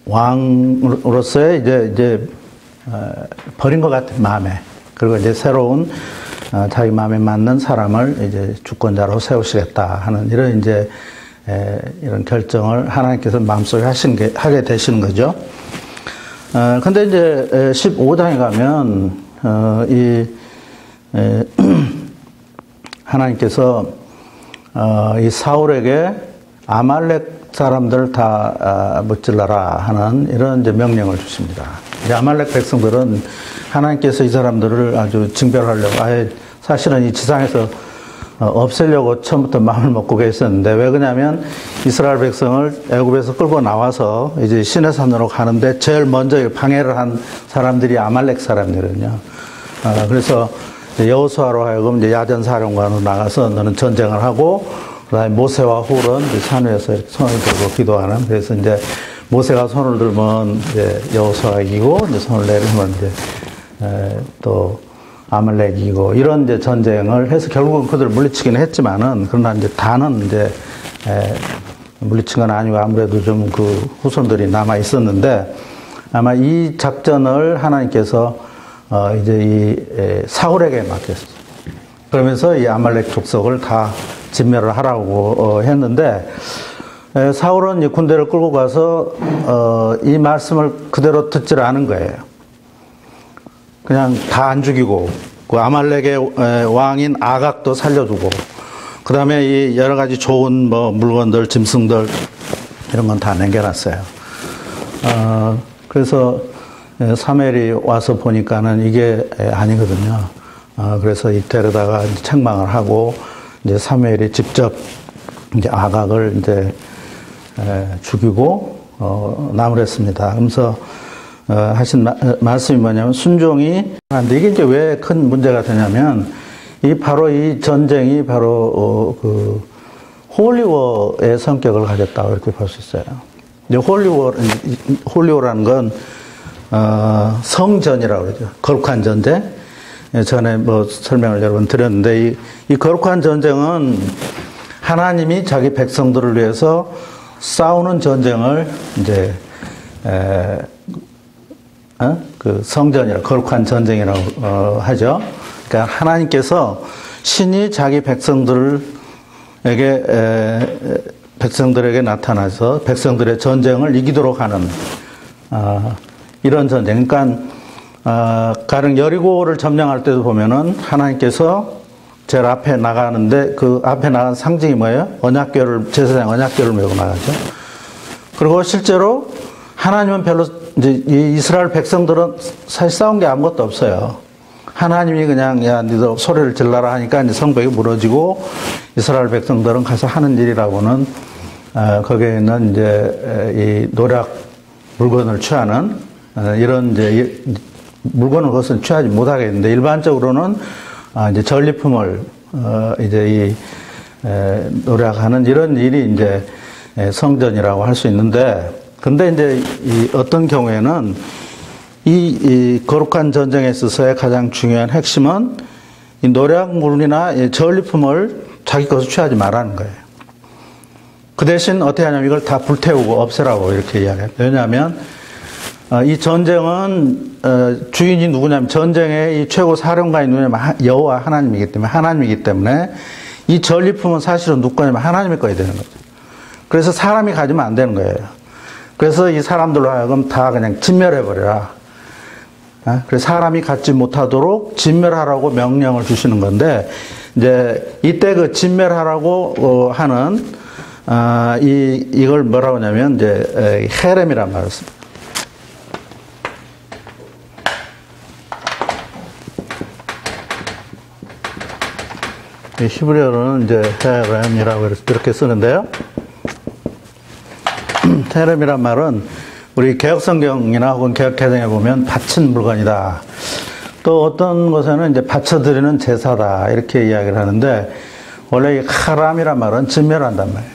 왕으로서의 이제 버린 것 같은 마음에, 그리고 이제 새로운 자기 마음에 맞는 사람을 이제 주권자로 세우시겠다 하는 이런 이제 이런 결정을 하나님께서 마음속에 하게 되시는 거죠. 근데 이제 15장에 가면 하나님께서 이 사울에게 아말렉 사람들 다 무찔러라 하는 이런 이제 명령을 주십니다. 이제 아말렉 백성들은 하나님께서 이 사람들을 아주 징별하려고 아예 사실은 이 지상에서 없애려고 처음부터 마음을 먹고 계셨는데, 왜 그러냐면 이스라엘 백성을 애굽에서 끌고 나와서 이제 시내산으로 가는데 제일 먼저 방해를 한 사람들이 아말렉 사람들이거든요. 그래서 여호수아로 하여금 이제 야전사령관으로 나가서 너는 전쟁을 하고, 그다음에 모세와 훌은 이제 산 위에서 이렇게 손을 들고 기도하는. 그래서 이제 모세가 손을 들면 이제 여호수아가 이기고, 이제 손을 내리면 이제 또 아말렉이 이기고, 이런 이제 전쟁을 해서 결국은 그들을 물리치기는 했지만은, 그러나 이제 다는 이제 물리친 건 아니고 아무래도 좀 그 후손들이 남아 있었는데, 아마 이 작전을 하나님께서 이제 이 사울에게 맡겼어요. 그러면서 이 아말렉 족속을 다 진멸을 하라고 했는데, 사울은 이 군대를 끌고 가서 이 말씀을 그대로 듣지를 않은 거예요. 그냥 다 안 죽이고, 그 아말렉의 왕인 아각도 살려두고, 그 다음에 이 여러 가지 좋은 뭐 물건들, 짐승들 이런 건 다 남겨놨어요. 그래서 사무엘이 와서 보니까는 이게 아니거든요. 그래서 이때로다가 책망을 하고 이제 사무엘이 직접 이제 아각을 이제 죽이고 나무랬습니다. 그래서 하신 말씀이 뭐냐면 순종이 한데 이게 이제 왜 큰 문제가 되냐면 바로 이 전쟁이 바로 그 홀리워의 성격을 가졌다고 이렇게 볼 수 있어요. 이제 홀리워라는 건 성전이라고 그러죠. 거룩한 전쟁. 전에 뭐 설명을 여러 번 드렸는데 이 거룩한 전쟁은 하나님이 자기 백성들을 위해서 싸우는 전쟁을 이제 그 성전이라 거룩한 전쟁이라고 하죠. 그러니까 하나님께서 신이 자기 백성들에게 나타나서 백성들의 전쟁을 이기도록 하는 이런 전쟁. 그러니까 가령 여리고를 점령할 때도 보면은 하나님께서 제일 앞에 나가는데 그 앞에 나간 상징이 뭐예요? 제사장 언약궤를 메고 나가죠. 그리고 실제로 하나님은 별로 이제 이 이스라엘 백성들은 사실 싸운 게 아무것도 없어요. 하나님이 그냥 야 니들 소리를 질러라 하니까 이제 성벽이 무너지고 이스라엘 백성들은 가서 하는 일이라고는 거기에 있는 이제 이 노략 물건을 취하는 이런 이제 물건을 그것은 취하지 못하겠는데 일반적으로는 이제 전리품을 이제 노략하는 이런 일이 이제 성전이라고 할 수 있는데 근데 이제 어떤 경우에는 이 거룩한 전쟁에 있어서의 가장 중요한 핵심은 이 노략물이나 전리품을 자기 것을 취하지 말라는 거예요. 그 대신 어떻게 하냐면 이걸 다 불태우고 없애라고 이렇게 이야기해요. 왜냐하면 이 전쟁은 주인이 누구냐면 전쟁의 이 최고 사령관이 누구냐면 여호와 하나님이기 때문에 이 전리품은 사실은 누구 거냐면 하나님의 거야 되는 거죠. 그래서 사람이 가지면 안 되는 거예요. 그래서 이 사람들로 하여금 다 그냥 진멸해버려라. 그래서 사람이 갖지 못하도록 진멸하라고 명령을 주시는 건데, 이제 이때 그 진멸하라고 하는, 이걸 뭐라고 하냐면, 이제 헤렘이란 말을 씁니다. 히브리어로는 이제 헤렘이라고 이렇게 쓰는데요. 헤렘이란 말은 우리 개혁성경이나 혹은 개혁개정에 보면 바친 물건이다. 또 어떤 곳에는 이제 바쳐드리는 제사다. 이렇게 이야기를 하는데, 원래 이 하람이란 말은 진멸한단 말이에요.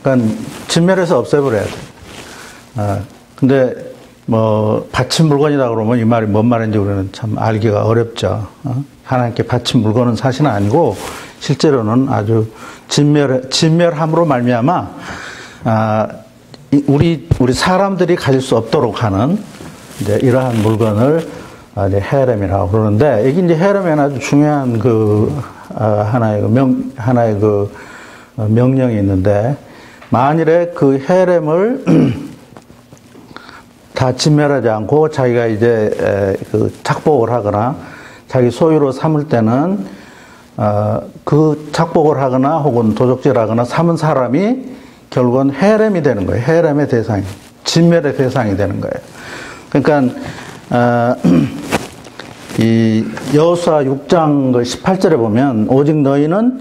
그러니까 진멸해서 없애버려야 돼. 근데 뭐 바친 물건이다 그러면 이 말이 뭔 말인지 우리는 참 알기가 어렵죠. 하나님께 바친 물건은 사실은 아니고 실제로는 아주 진멸함으로 말미암아 우리 사람들이 가질 수 없도록 하는 이제 이러한 물건을 이제 헤렘이라고 그러는데, 이게 이제 헤렘에는 아주 중요한 하나의 명령이 있는데, 만일에 그 헤렘을 다 진멸하지 않고 자기가 이제 착복을 하거나 자기 소유로 삼을 때는 그 착복을 하거나 혹은 도적질하거나 삼은 사람이 결국은 헤렘이 되는 거예요. 헤렘의 대상이, 진멸의 대상이 되는 거예요. 그러니까 이 여호수아 6장 18절에 보면 오직 너희는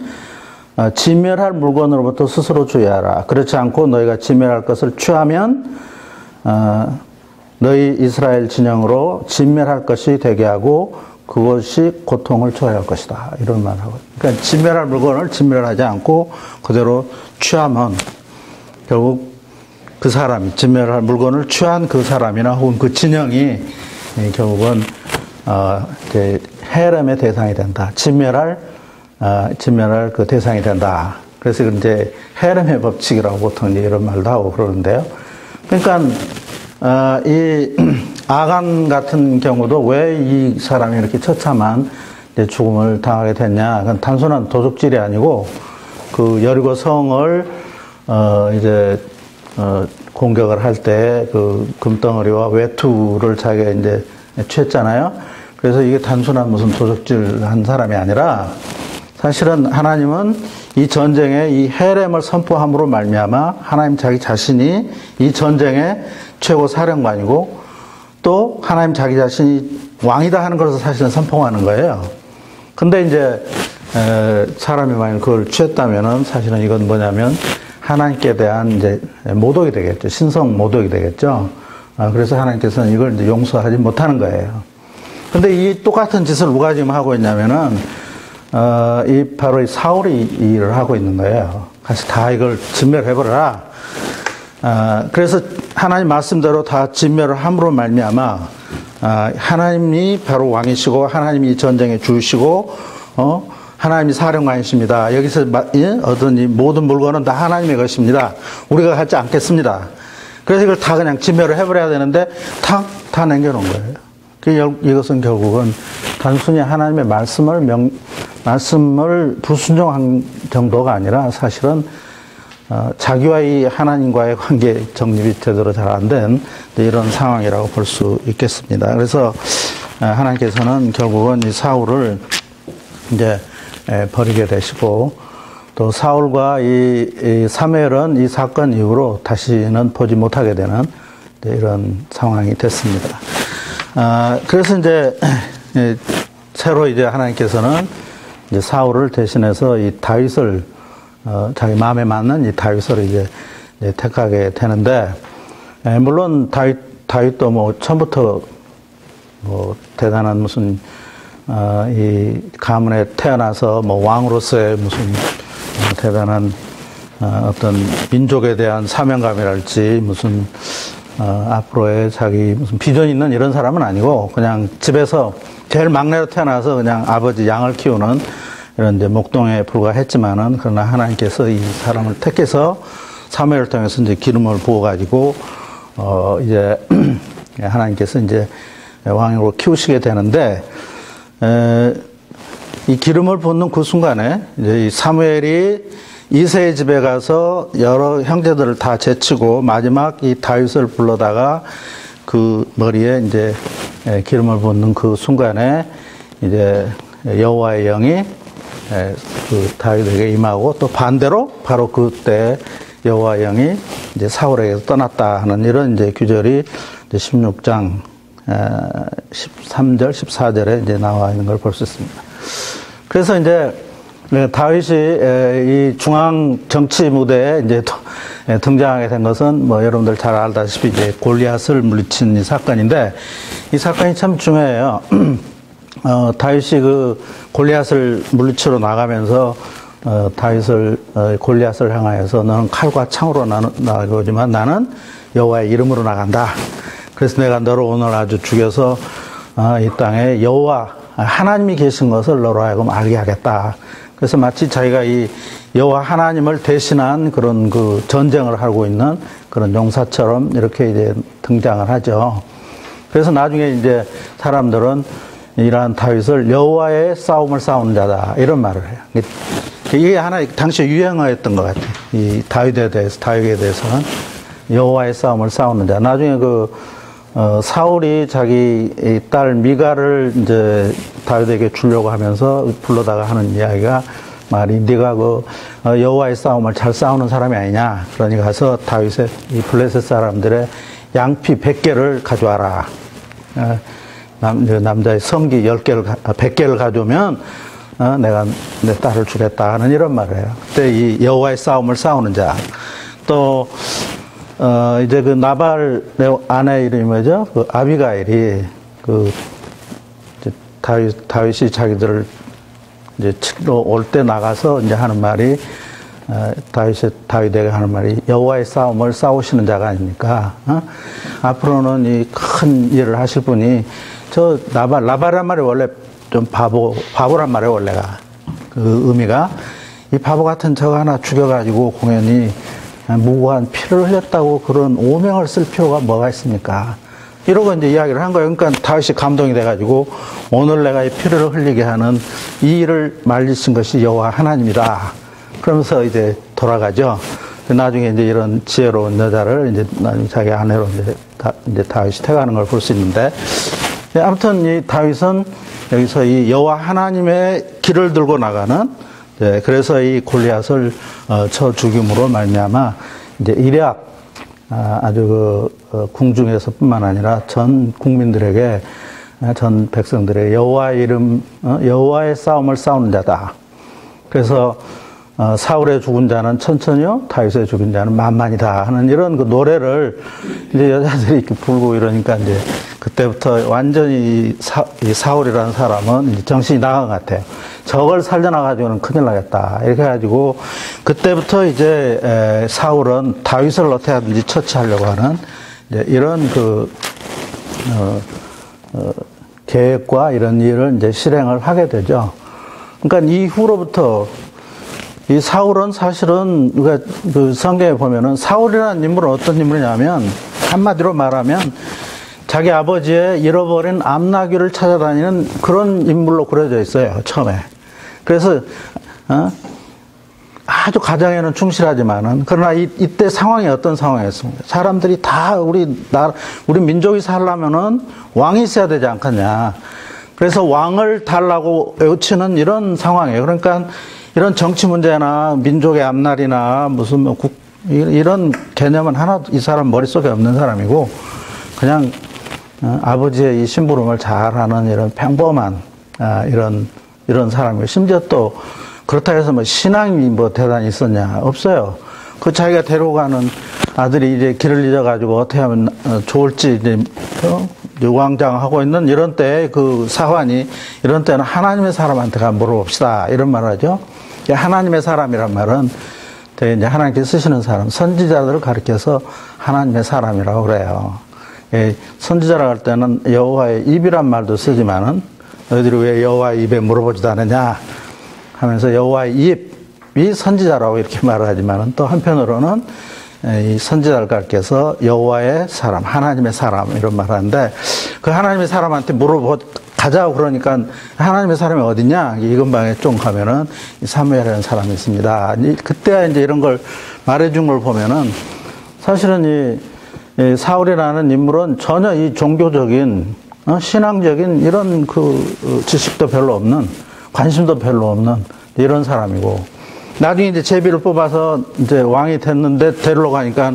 진멸할 물건으로부터 스스로 주의하라. 그렇지 않고 너희가 진멸할 것을 취하면 너희 이스라엘 진영으로 진멸할 것이 되게 하고 그것이 고통을 초래할 것이다. 이런 말을 하고. 그러니까 진멸할 물건을 진멸하지 않고 그대로 취하면 결국 그 사람이 진멸할 물건을 취한 그 사람이나 혹은 그 진영이 결국은 헤렘의 대상이 된다. 진멸할 그 대상이 된다. 그래서 이제 헤렘의 법칙이라고 보통 이런 말도 하고 그러는데요. 그러니까 이 아간 같은 경우도 왜 이 사람이 이렇게 처참한 죽음을 당하게 됐냐? 그건 단순한 도둑질이 아니고 그 여리고 성을 공격을 할 때 그 금덩어리와 외투를 자기가 이제 취했잖아요. 그래서 이게 단순한 무슨 도둑질 한 사람이 아니라 사실은 하나님은 이 전쟁에 이 헤렘을 선포함으로 말미암아 하나님 자기 자신이 이 전쟁의 최고 사령관이고 또 하나님 자기 자신이 왕이다 하는 것을 사실은 선포하는 거예요. 근데 이제 사람이 만약 그걸 취했다면은 사실은 이건 뭐냐면 하나님께 대한 이제 모독이 되겠죠. 신성 모독이 되겠죠. 그래서 하나님께서는 이걸 이제 용서하지 못하는 거예요. 근데 이 똑같은 짓을 누가 지금 하고 있냐면은 바로 이 사울이 이 일을 하고 있는 거예요. 가서 다 이걸 진멸해버려라. 그래서 하나님 말씀대로 다 진멸을 함으로 말미암아 하나님이 바로 왕이시고 하나님이 전쟁의 주시고 하나님이 사령관이십니다. 여기서 얻은 이 모든 물건은 다 하나님의 것입니다. 우리가 갖지 않겠습니다. 그래서 이걸 다 그냥 진멸을 해버려야 되는데 다 남겨놓은 거예요. 이것은 결국은 단순히 하나님의 말씀을 불순종한 정도가 아니라 사실은 자기와 이 하나님과의 관계 정립이 제대로 잘 안 된 이런 상황이라고 볼 수 있겠습니다. 그래서 하나님께서는 결국은 이 사울을 이제 버리게 되시고 또 사울과 이 사무엘은 이 사건 이후로 다시는 보지 못하게 되는 이런 상황이 됐습니다. 그래서 이제 새로 이제 하나님께서는 이제 사울을 대신해서 이 다윗을 자기 마음에 맞는 이 다윗을 이제 택하게 되는데 물론 다윗도 뭐 처음부터 뭐 대단한 무슨 이 가문에 태어나서 뭐 왕으로서의 무슨 대단한 어떤 민족에 대한 사명감이랄지 무슨 앞으로의 자기 무슨 비전이 있는 이런 사람은 아니고 그냥 집에서 제일 막내로 태어나서 그냥 아버지 양을 키우는 이런 이제 목동에 불과했지만은 그러나 하나님께서 이 사람을 택해서 사무엘을 통해서 이제 기름을 부어가지고 이제 하나님께서 이제 왕으로 키우시게 되는데 이 기름을 붓는 그 순간에 이제 이 사무엘이 이새의 집에 가서 여러 형제들을 다 제치고 마지막 이 다윗을 불러다가 그 머리에 이제 기름을 붓는 그 순간에 이제 여호와의 영이 그 다윗에게 임하고 또 반대로 바로 그때 여호와의 영이 이제 사울에게서 떠났다 하는 이런 이제 규절이 이제 16장 13절, 14절에 이제 나와 있는 걸 볼 수 있습니다. 그래서 이제 다윗이 이 중앙 정치 무대에 이제 등장하게 된 것은 뭐 여러분들 잘 알다시피 이제 골리앗을 물리친 이 사건인데 이 사건이 참 중요해요. 다윗이 그 골리앗을 물리치러 나가면서 다윗을 골리앗을 향하여서 너는 칼과 창으로 나가지만 나는 여호와의 이름으로 나간다. 그래서 내가 너를 오늘 아주 죽여서 이 땅에 여호와 하나님이 계신 것을 너로 하여금 알게 하겠다. 그래서 마치 자기가 이 여호와 하나님을 대신한 그런 그 전쟁을 하고 있는 그런 용사처럼 이렇게 이제 등장을 하죠. 그래서 나중에 이제 사람들은 이러한 다윗을 여호와의 싸움을 싸우는 자다 이런 말을 해요. 이게 하나 당시 유행어였던 것 같아요. 이 다윗에 대해서는 여호와의 싸움을 싸우는 자. 나중에 사울이 자기 딸 미가를 이제 다윗에게 주려고 하면서 불러다가 하는 이야기가 말이 네가 여호와의 싸움을 잘 싸우는 사람이 아니냐. 그러니 가서 다윗의 이 블레셋 사람들의 양피 100개를 가져와라. 남자의 성기 100개를 가져오면 내가 내 딸을 주겠다 하는 이런 말을 해요. 그때 이 여호와의 싸움을 싸우는 자. 또 이제 그 나발의 아내 이름이 뭐죠? 그 아비가일이 다윗이 자기들을 이제 치러 올 때 나가서 이제 하는 말이 다윗에게 하는 말이 여호와의 싸움을 싸우시는 자가 아닙니까? 앞으로는 이 큰 일을 하실 분이 저 나발란 말이 원래 좀 바보란 말이에요, 원래가. 그 의미가. 이 바보 같은 저 하나 죽여가지고 공연히 무고한 피를 흘렸다고 그런 오명을 쓸 필요가 뭐가 있습니까? 이러고 이제 이야기를 한 거예요. 그러니까 다윗이 감동이 돼가지고 오늘 내가 이 피를 흘리게 하는 이 일을 말리신 것이 여호와 하나님이다. 그러면서 이제 돌아가죠. 나중에 이제 이런 지혜로운 여자를 이제 나중에 자기 아내로 이제 다윗이 택하는 걸 볼 수 있는데 아무튼 이 다윗은 여기서 이 여호와 하나님의 길을 들고 나가는 그래서 이 골리앗을 쳐 죽임으로 말미암아 이제 아주 궁중에서뿐만 아니라 전 국민들에게, 전 백성들의 여호와의 싸움을 싸우는 자다. 그래서 사울의 죽은 자는 천천히요, 다윗의 죽은 자는 만만이다 하는 이런 그 노래를 이제 여자들이 이렇게 부르고 이러니까 이제 그때부터 완전히 이 사울이라는 사람은 이제 정신이 나간 것 같아요. 저걸 살려놔가지고는 큰일 나겠다. 이렇게 해가지고 그때부터 이제 사울은 다윗을 어떻게 하든지 처치하려고 하는 이제 이런 계획과 이런 일을 이제 실행을 하게 되죠. 그러니까 이후로부터 이 사울은 사실은 그 성경에 보면은 사울이라는 인물은 어떤 인물이냐면 한마디로 말하면 자기 아버지의 잃어버린 암나귀를 찾아다니는 그런 인물로 그려져 있어요, 처음에. 그래서 아주 가정에는 충실하지만은 그러나 이때 상황이 어떤 상황이었습니까? 사람들이 다 우리 민족이 살려면은 왕이 있어야 되지 않겠냐. 그래서 왕을 달라고 외치는 이런 상황이에요. 그러니까 이런 정치 문제나 민족의 앞날이나 무슨 이런 개념은 하나도 이 사람 머릿속에 없는 사람이고 그냥 아버지의 이 심부름을 잘하는 이런 평범한 이런 사람이고 심지어 또 그렇다 해서 뭐 신앙이 뭐 대단히 있었냐? 없어요. 그 자기가 데려가는 아들이 이제 길을 잃어가지고 어떻게 하면 좋을지 이제 유광장하고 있는 이런 때에 그 사환이 이런 때는 하나님의 사람한테 가 물어봅시다 이런 말을 하죠. 하나님의 사람이란 말은 되게 이제 하나님께 쓰시는 사람, 선지자들을 가리켜서 하나님의 사람이라고 그래요. 선지자라고 할 때는 여호와의 입이란 말도 쓰지만은 너희들이 왜 여호와의 입에 물어보지도 않느냐 하면서 여호와의 입이 선지자라고 이렇게 말을 하지만은 또 한편으로는 이 선지자를 가리켜서 여호와의 사람, 하나님의 사람 이런 말을 하는데 그 하나님의 사람한테 가자고 그러니까 하나님의 사람이 어디냐? 이 근방에 좀 가면은 사무엘이라는 사람이 있습니다. 그때 이제 이런 걸 말해준 걸 보면은 사실은 이 사울이라는 인물은 전혀 이 종교적인, 신앙적인 이런 지식도 별로 없는, 관심도 별로 없는 이런 사람이고 나중에 이제 제비를 뽑아서 이제 왕이 됐는데 데리러 가니까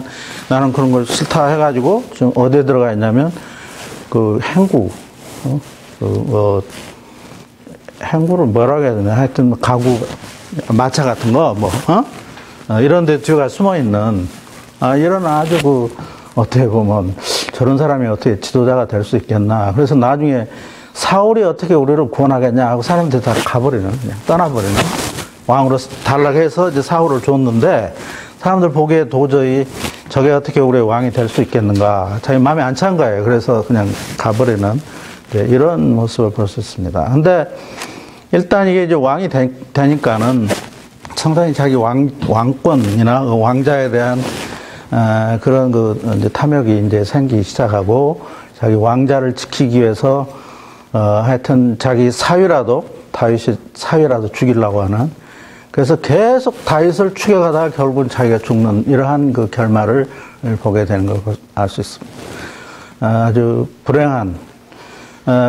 나는 그런 걸 싫다 해가지고 좀 어디에 들어가 있냐면 그 행구, 행구를 뭐라고 해야 되나? 하여튼 가구, 마차 같은 거, 이런 데 뒤가 숨어 있는, 이런 아주 어떻게 보면 저런 사람이 어떻게 지도자가 될 수 있겠나. 그래서 나중에 사울이 어떻게 우리를 구원하겠냐 하고 사람들이 다 가버리는, 그냥 떠나버리는. 왕으로 달라고 해서 이제 사울을 줬는데 사람들 보기에 도저히 저게 어떻게 우리의 왕이 될 수 있겠는가. 자기 마음에 안 찬 거예요. 그래서 그냥 가버리는 이런 모습을 볼 수 있습니다. 근데 일단 이게 이제 왕이 되니까는 상당히 자기 왕권이나 왕자에 대한 그런 이제 탐욕이 이제 생기기 시작하고 자기 왕자를 지키기 위해서 하여튼 자기 다윗이 사위라도 죽이려고 하는 그래서 계속 다윗을 죽여가다가 결국은 자기가 죽는 이러한 그 결말을 보게 되는 걸 알 수 있습니다. 아주 불행한.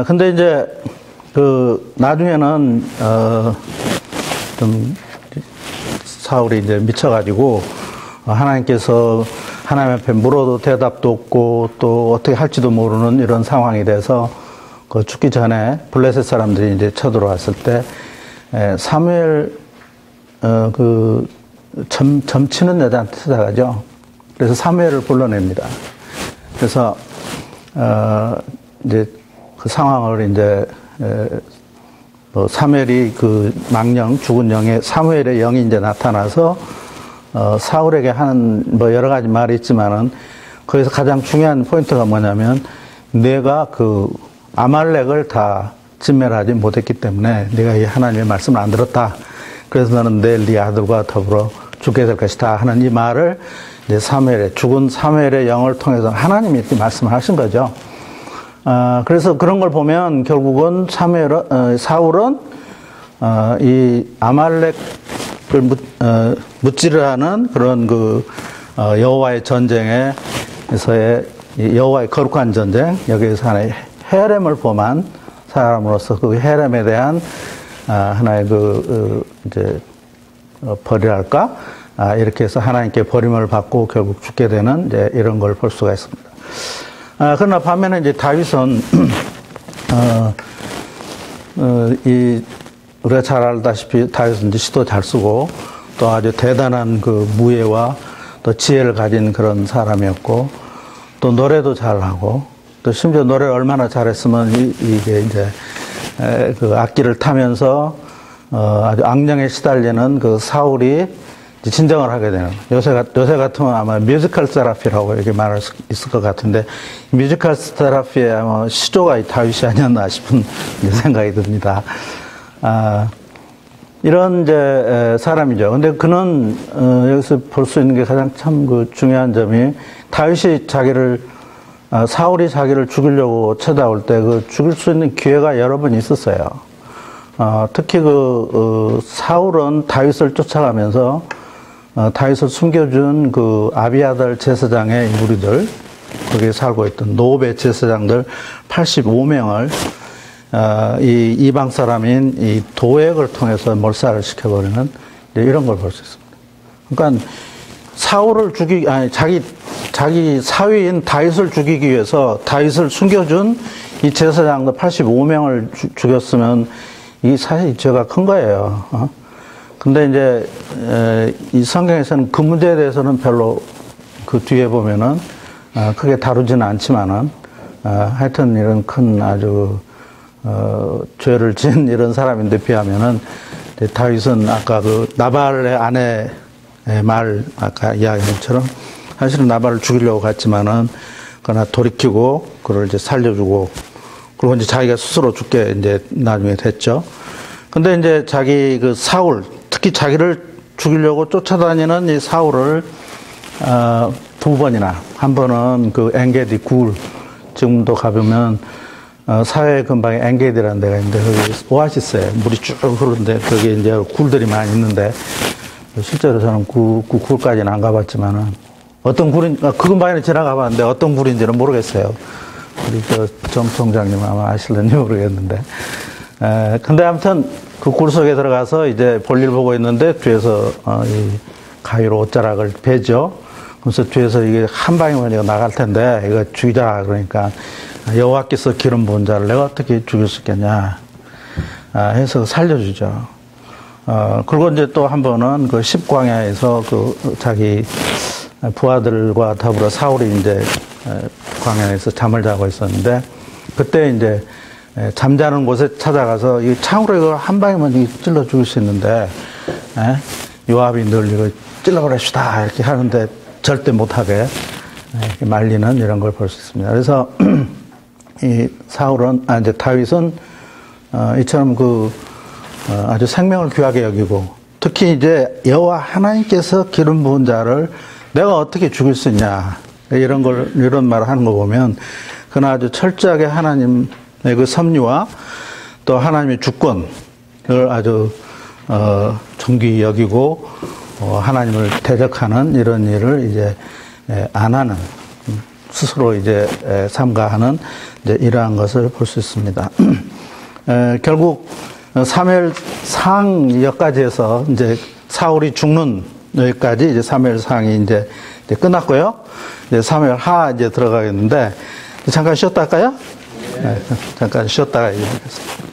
근데 이제 나중에는 좀 사울이 이제 미쳐가지고 하나님께서 하나님 앞에 물어도 대답도 없고 또 어떻게 할지도 모르는 이런 상황이 돼서 죽기 전에 블레셋 사람들이 이제 쳐들어왔을 때 사무엘 점치는 여자한테 찾아가죠. 그래서 사무엘을 불러냅니다. 그래서 이제 그 상황을 이제 사무엘이 망령 죽은 영의 사무엘의 영이 이제 나타나서 사울에게 하는 여러 가지 말이 있지만은 거기서 가장 중요한 포인트가 뭐냐면 내가 아말렉을 다 진멸하지 못했기 때문에 네가 이 하나님의 말씀을 안 들었다. 그래서 너는 내일 네 아들과 더불어 죽게 될 것이다 하는 이 말을 이제 죽은 사무엘의 영을 통해서 하나님이 이렇게 말씀을 하신 거죠. 그래서 그런 걸 보면 결국은 사울은 이 아말렉을 무찌르하는 그런 여호와의 전쟁에서의 여호와의 거룩한 전쟁 여기에서 하나의 헤렘을 범한 사람으로서 그 헤렘에 대한 하나의 이제 벌이랄까 이렇게 해서 하나님께 버림을 받고 결국 죽게 되는 이제 이런 걸 볼 수가 있습니다. 그러나 반면에 이제 다윗은 우리가 잘 알다시피 다윗은 이제 시도 잘 쓰고 또 아주 대단한 그 무예와 또 지혜를 가진 그런 사람이었고 또 노래도 잘하고 또 심지어 노래를 얼마나 잘했으면 이게 이제 그 악기를 타면서 아주 악령에 시달리는 그 사울이 진정을 하게 되는, 요새 같으면 아마 뮤지컬 세라피라고 이렇게 말할 수 있을 것 같은데, 뮤지컬 세라피의 아마 시조가 다윗이 아니었나 싶은 생각이 듭니다. 이런 이제 사람이죠. 근데 그는 여기서 볼 수 있는 게 가장 참 그 중요한 점이, 다윗이 사울이 자기를 죽이려고 쳐다올 때 그 죽일 수 있는 기회가 여러 번 있었어요. 특히 사울은 다윗을 쫓아가면서 다윗을 숨겨준 그 아비아달 제사장의 무리들, 거기에 살고 있던 노베 제사장들 85명을 이 이방 사람인 이 도액을 통해서 몰살을 시켜버리는 이런 걸 볼 수 있습니다. 그러니까 사울을 자기 사위인 다윗을 죽이기 위해서 다윗을 숨겨준 이 제사장들 85명을 죽였으면 이 사실 죄가 큰 거예요. 근데 이제 이 성경에서는 그 문제에 대해서는 별로 그 뒤에 보면은 크게 다루지는 않지만은 하여튼 이런 큰 아주 죄를 지은 이런 사람인데 비하면은 다윗은 아까 그 나발의 아내의 말 아까 이야기한 것처럼 사실은 나발을 죽이려고 갔지만은 그러나 돌이키고 그를 이제 살려주고 그리고 이제 자기가 스스로 죽게 이제 나중에 됐죠. 근데 이제 자기 그 사울, 특히 자기를 죽이려고 쫓아다니는 이 사울을 두 번이나, 한 번은 그 엔게디 굴, 지금도 가보면 사회 근방에 엔게디라는 데가 있는데 거기 오아시스에 물이 쭉 흐르는데 거기에 이제 굴들이 많이 있는데, 실제로 저는 그 굴까지는 안 가봤지만은 어떤 굴인, 그 근방에는 지나가 봤는데 어떤 굴인지는 모르겠어요. 우리 정 총장님 아마 아실는지 모르겠는데. 근데 아무튼 그 굴 속에 들어가서 이제 볼일 보고 있는데 뒤에서 이 가위로 옷자락을 베죠. 그래서 뒤에서 이게 한 방이면 이거 나갈 텐데 이거 죽이자. 그러니까 여호와께서 기름 부은 자를 내가 어떻게 죽일 수 있겠냐 해서 살려주죠. 그리고 이제 또 한 번은 그 십광야에서 그 자기 부하들과 더불어 사울이 이제 광야에서 잠을 자고 있었는데, 그때 이제 잠자는 곳에 찾아가서 이 창으로 이거 한 방이면 찔러 죽일 수 있는데, 요압이 늘 이거 찔러버립시다 이렇게 하는데 절대 못하게 말리는 이런 걸 볼 수 있습니다. 그래서 이 이제 다윗은 이처럼 아주 생명을 귀하게 여기고, 특히 이제 여호와 하나님께서 기름 부은 자를 내가 어떻게 죽일 수 있냐, 이런 말을 하는 거 보면 그는 아주 철저하게 하나님의 그 섭리와 또 하나님의 주권을 아주 존귀히 여기고 하나님을 대적하는 이런 일을 이제 안 하는, 스스로 이제 삼가하는 이제 이러한 것을 볼 수 있습니다. 결국 사무엘상 여기까지 해서 이제 사울이 죽는 여기까지 이제 사무엘상이 이제 끝났고요. 이제 사무엘하 이제 들어가겠는데, 잠깐 쉬었다 할까요? 네, 잠깐 쉬었다가 얘기하겠습니다.